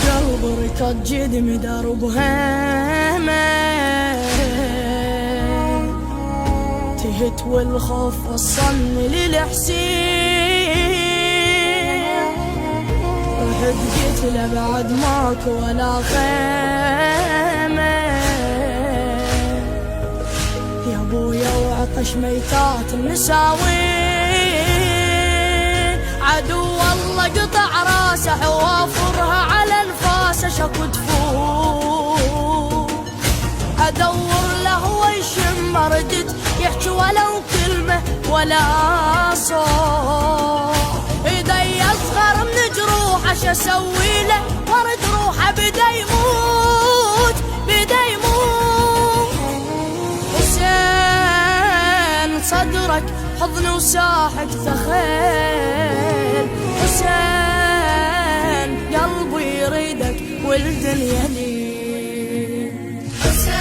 قلب ركض جدم درب همه، تهت والخوف وصلني للحسين. رحت قلت له بعد ماكو ولا خيمه، يا ابويا وعطش ميتات النساوين. عدو الله قطع راسه حوافرها على انفاسه شكو تفوت. ادور له ويشم ردت يحكي ولو كلمه ولا صوت. ايدي اصغر من جروحه شو اسوي له ورد روحه بدا يموت بدا يموت. حسين صدرك حضن وساحك ثخيل. حسين قلبي يريدك والدنيا لي. حسين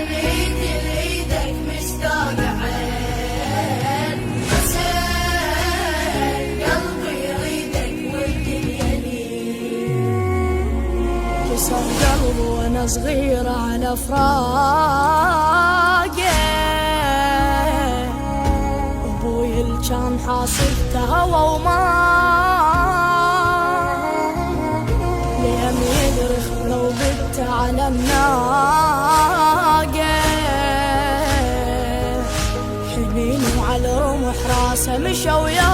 ايدي لايدك مشتاق عين. حسين قلبي يريدك والدنيا لي. كسر قلبي وانا صغيرة على فراقه، ابوي اللي كان حاصلته هوى وما ليم يدرخ لو بت على الناقه. حنين وعلى رمح راسه مشى وياي،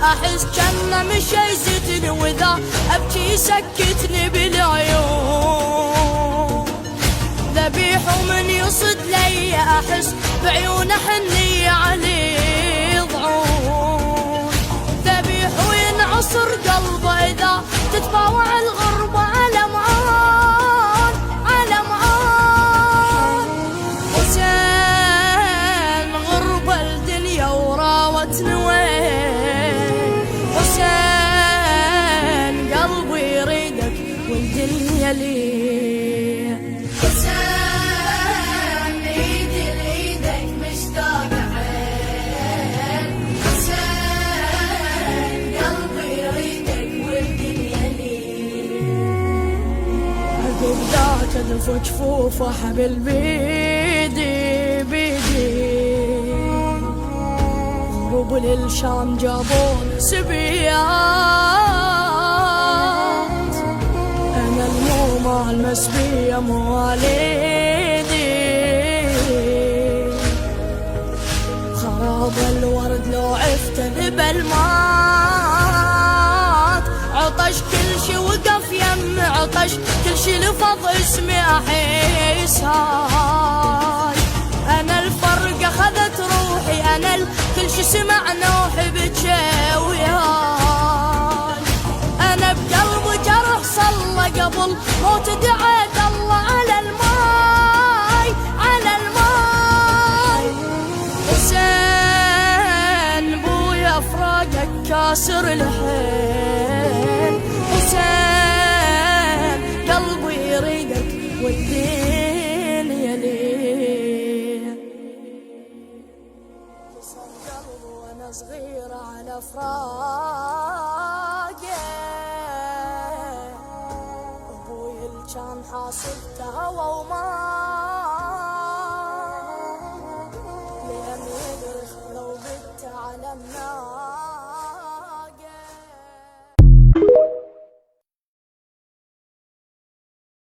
احس جنة مشى يزيدني واذا ابكي يسكتني بالعيون. ذبيح ومن يصد لي احس بعيونه حنية عليه ضعون. ذبيح وينعصر قلبه اذا تتباوع الغربة على معان على معان. حسين غربة الدنيا وراوتني وين. حسين قلبي يريدك والدنيا لي. حسين ايدي لايدك مشتاق عين. حسين قلبي يريدك والدنيا لي. عقب ذاك ادف جفوفه حبل بيدي بيدي. غروب للشام جابون سبيات، انا المومى المسبية مواليدي. خراب الورد لو عفته ذبل مات. عطش كل شي وقف يم عطش كل شي لفظ اسمي احس هاي. انا الفرق اخذت روحي انا كل شي سمع نوحي بجي وياي. انا بقلبي جرح صلى قبل موت دعيت الله على الماي على الماي. حسين بويا فراقك كاسر الحين. حسين قلبي يريدك والدنيا لي. كسر قلبي وانا صغيرة على فراقه، ابوي اللي كان حاصلته هوى وما ليم يدرخ لو بت على النار.